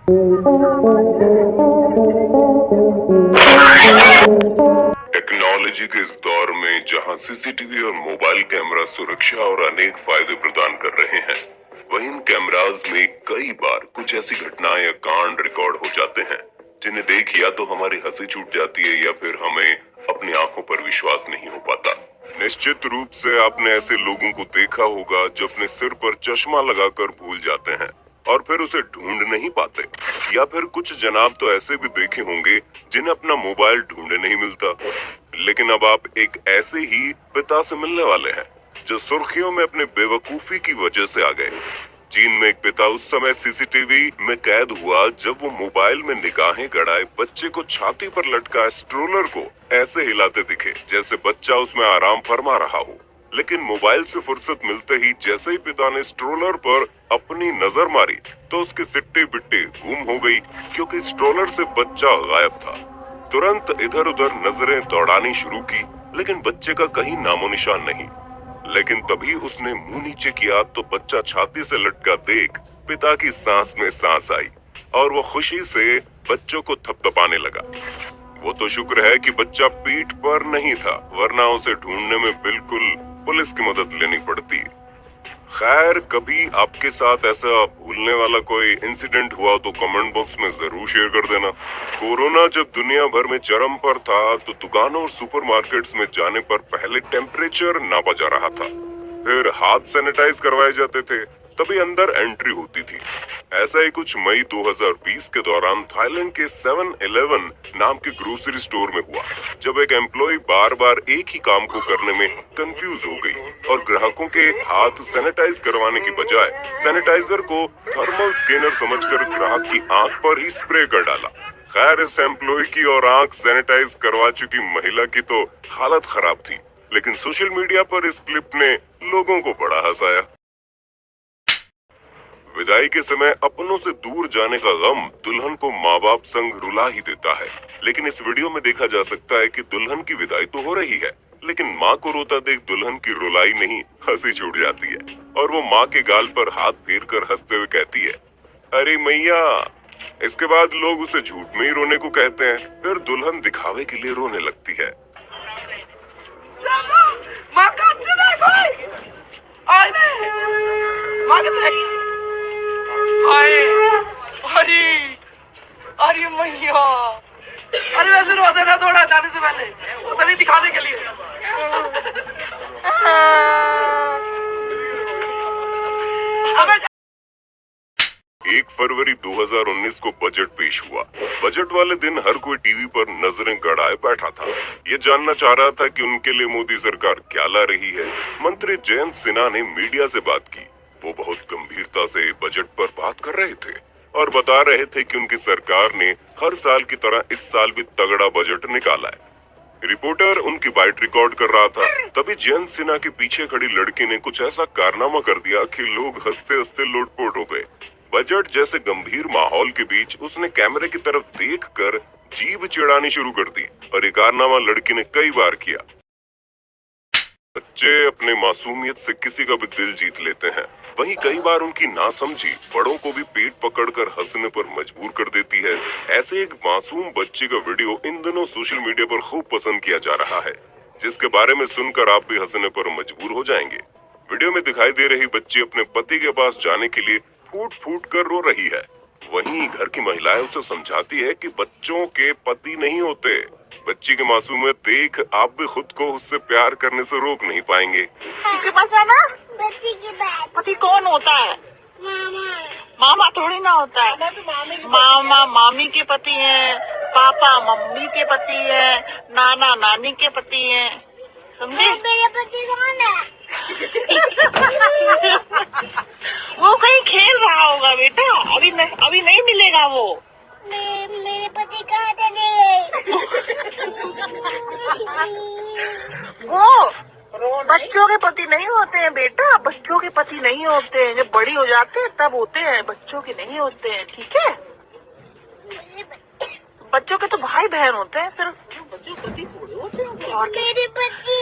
Technology के इस दौर में जहां सीसीटीवी और मोबाइल कैमरा सुरक्षा और अनेक फायदे प्रदान कर रहे हैं, वहीं इन कैमरास में कई बार कुछ ऐसी घटनाएं या कांड रिकॉर्ड हो जाते हैं जिन्हें देख या तो हमारी हंसी छूट जाती है या फिर हमें अपनी आंखों पर विश्वास नहीं हो पाता। निश्चित रूप से आपने ऐसे लोगों को देखा होगा जो अपने सिर पर चश्मा लगाकर भूल जाते हैं और फिर उसे ढूंढ नहीं पाते, या फिर कुछ जनाब तो ऐसे भी देखे होंगे जिन्हें अपना मोबाइल ढूंढे नहीं मिलता। लेकिन अब आप एक ऐसे ही पिता से मिलने वाले हैं जो सुर्खियों में अपने बेवकूफी की वजह से आ गए। चीन में एक पिता उस समय सीसीटीवी में कैद हुआ जब वो मोबाइल में निगाहें गड़ाए बच्चे को छाती पर लटका स्ट्रोलर को ऐसे हिलाते दिखे जैसे बच्चा उसमें आराम फरमा रहा हो। लेकिन मोबाइल से फुर्सत मिलते ही जैसे ही पिता ने स्ट्रोलर पर अपनी नजर मारी तो उसकी सिट्टी बिट्टी गुम हो गई, क्योंकि स्ट्रोलर से बच्चा गायब था। तुरंत इधर उधर नजरें दौड़ानी शुरू की, लेकिन बच्चे का कहीं नामो निशान नहीं। लेकिन तभी उसने मुंह नीचे किया तो बच्चा छाती से लटका देख पिता की सांस में सांस आई और वो खुशी से बच्चों को थपथपाने लगा। वो तो शुक्र है कि बच्चा पीठ पर नहीं था, वरना उसे ढूंढने में बिल्कुल पुलिस की मदद लेनी पड़ती। खैर, कभी आपके साथ ऐसा भूलने वाला कोई इंसिडेंट हुआ तो कमेंट बॉक्स में जरूर शेयर कर देना। कोरोना जब दुनिया भर में चरम पर था तो दुकानों और सुपरमार्केट्स में जाने पर पहले टेम्परेचर नापा जा रहा था, फिर हाथ सैनिटाइज करवाए जाते थे, तभी अंदर एंट्री होती थी। ऐसा ही कुछ मई 2020 के दौरान थाईलैंड के 7-Eleven नाम के ग्रोसरी स्टोर में हुआ, जब एक एम्प्लॉय बार बार एक ही काम को करने में कंफ्यूज हो गई और ग्राहकों के हाथ सैनिटाइज करवाने की बजाय सैनिटाइजर को थर्मल स्कैनर समझकर ग्राहक की आंख पर ही स्प्रे कर डाला। खैर, इस एम्प्लॉय की और आंख सैनिटाइज करवा चुकी महिला की तो हालत खराब थी, लेकिन सोशल मीडिया पर इस क्लिप ने लोगों को बड़ा हंसाया। विदाई के समय अपनों से दूर जाने का गम दुल्हन को माँ बाप संग रुला ही देता है, लेकिन इस वीडियो में देखा जा सकता है कि दुल्हन की विदाई तो हो रही है, लेकिन माँ को रोता देख दुल्हन की रुलाई नहीं हंसी छूट जाती है और वो माँ के गाल पर हाथ फेर कर हंसते हुए कहती है, अरे मैया। इसके बाद लोग उसे झूठ में ही रोने को कहते हैं, फिर दुल्हन दिखावे के लिए रोने लगती है। अरे मैया, अरे वैसे रो देना थोड़ा जाने से पहले, पता नहीं दिखाने के लिए। 1 फरवरी 2019 को बजट पेश हुआ। बजट वाले दिन हर कोई टीवी पर नजरें गड़ाए बैठा था। ये जानना चाह रहा था कि उनके लिए मोदी सरकार क्या ला रही है। मंत्री जयंत सिन्हा ने मीडिया से बात की। वो बहुत गंभीरता से बजट पर बात कर रहे थे और बता रहे थे कि उनकी सरकार ने हर साल की तरह इस साल भी तगड़ा बजट निकाला है। रिपोर्टर उनकी बाइट रिकॉर्ड कर रहा था, तभी जयंत सिन्हा के पीछे खड़ी लड़की ने कुछ ऐसा कारनामा कर दिया कि लोग हंसते हंसते लोटपोट हो गए। बजट जैसे गंभीर माहौल के बीच उसने कैमरे की तरफ देखकर जीभ चिढ़ानी शुरू कर दी और ये कारनामा लड़की ने कई बार किया। बच्चे अपने मासूमियत से किसी का भी दिल जीत लेते हैं, वहीं कई बार उनकी नासमझी बड़ों को भी पेट पकड़कर हंसने पर मजबूर कर देती है। ऐसे एक मासूम बच्चे का वीडियो इन दिनों सोशल मीडिया पर खूब पसंद किया जा रहा है, जिसके बारे में सुनकर आप भी हंसने पर मजबूर हो जाएंगे। वीडियो में दिखाई दे रही बच्ची अपने पति के पास जाने के लिए फूट फूट कर रो रही है। वहीं घर की महिलाएं उसे समझाती है कि बच्चों के पति नहीं होते। बच्ची की मासूमियत देख आप भी खुद को उससे प्यार करने से रोक नहीं पाएंगे। किसके पास जाना? पति कौन होता है? मामा थोड़ी ना होता है। मामा मामी के पति हैं, पापा मम्मी के पति हैं, नाना नानी के पति हैं, समझे? मेरे पति कौन है? वो कहीं खेल रहा होगा बेटा, अभी नहीं मिलेगा वो। मेरे पति कहाँ चले गए? वो बच्चों के पति नहीं होते हैं बेटा, बच्चों के पति नहीं होते हैं। जब बड़ी हो जाते हैं तब होते हैं, बच्चों के नहीं होते हैं, ठीक है? बच्चों के तो भाई बहन होते हैं सिर्फ, बच्चों के पति थोड़े होते हैं। और मेरे पति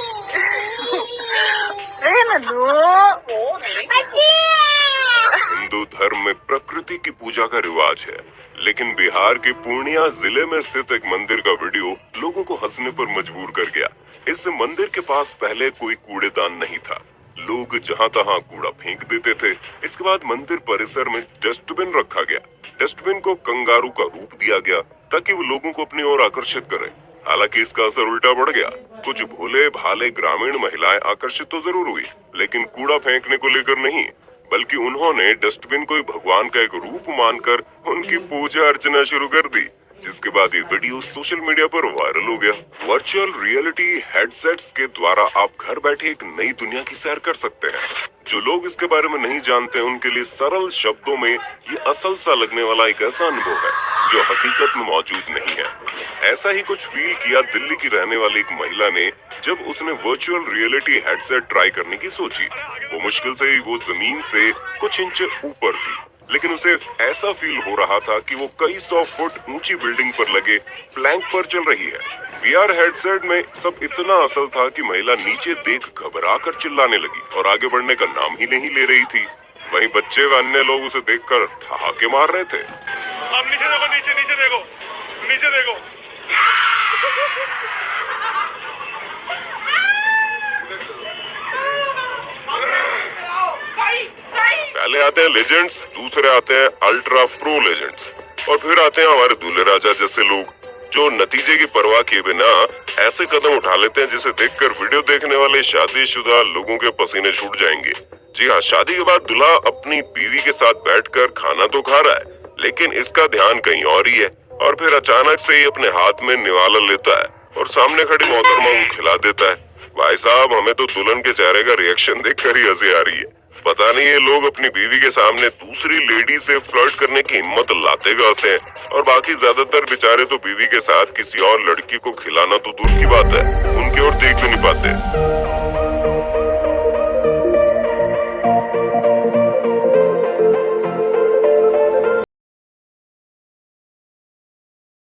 हिंदू धर्म में प्रकृति की पूजा का रिवाज है, लेकिन बिहार के पूर्णिया जिले में स्थित एक मंदिर का वीडियो लोगों को हंसने पर मजबूर कर गया। इस मंदिर के पास पहले कोई कूड़ेदान नहीं था। लोग जहां तहां कूड़ा फेंक देते थे। इसके बाद मंदिर परिसर में डस्टबिन रखा गया। डस्टबिन को कंगारू का रूप दिया गया ताकि वो लोगों को अपनी ओर आकर्षित करे। हालांकि इसका असर उल्टा पड़ गया। कुछ भोले भाले ग्रामीण महिलाएं आकर्षित तो जरूर हुई, लेकिन कूड़ा फेंकने को लेकर नहीं, बल्कि उन्होंने डस्टबिन को भगवान का एक रूप मानकर उनकी पूजा अर्चना शुरू कर दी, जिसके बाद ये वीडियो सोशल मीडिया पर वायरल हो गया। वर्चुअल रियलिटी हेडसेट्स के द्वारा आप घर बैठे एक नई दुनिया की सैर कर सकते हैं। जो लोग इसके बारे में नहीं जानते, उनके लिए सरल शब्दों में ये असल सा लगने वाला एक ऐसा अनुभव है जो हकीकत में मौजूद नहीं है। ऐसा ही कुछ फील किया दिल्ली की रहने वाली एक महिला ने जब उसने वर्चुअल रियलिटी हेडसेट ट्राई करने की सोची। वो मुश्किल से ही वो जमीन से कुछ इंच ऊपर थी, लेकिन उसे ऐसा फील हो रहा था कि वो कई 100 फुट ऊंची बिल्डिंग पर लगे प्लैंक पर चल रही है। वीआर हेडसेट में सब इतना असल था कि महिला नीचे देख घबराकर चिल्लाने लगी और आगे बढ़ने का नाम ही नहीं ले रही थी। वहीं बच्चे व अन्य लोग उसे देखकर ठहाके मार रहे थे। अब नीचे देखो, नीचे नीचे देखो, नीचे देखो। पहले आते हैं लेजेंड्स, दूसरे आते हैं अल्ट्रा प्रो लेजेंड्स, और फिर आते हैं हमारे दूल्हे राजा जैसे लोग जो नतीजे की परवाह किए बिना ऐसे कदम उठा लेते हैं जिसे देखकर वीडियो देखने वाले शादीशुदा लोगों के पसीने छूट जाएंगे। जी हाँ, शादी के बाद दूल्हा अपनी बीवी के साथ बैठकर खाना तो खा रहा है, लेकिन इसका ध्यान कहीं और ही है, और फिर अचानक से ही अपने हाथ में निवाला लेता है और सामने खड़ी मोहतरमा को खिला देता है। भाई साहब, हमें तो दुल्हन के चेहरे का रिएक्शन देखकर ही हंसी आ रही है। पता नहीं ये लोग अपनी बीवी के सामने दूसरी लेडी से फ्लर्ट करने की हिम्मत लाते कहां से हैं, और बाकी ज्यादातर बेचारे तो बीवी के साथ किसी और लड़की को खिलाना तो दूर की बात है, उनकी ओर देख भी नहीं पाते।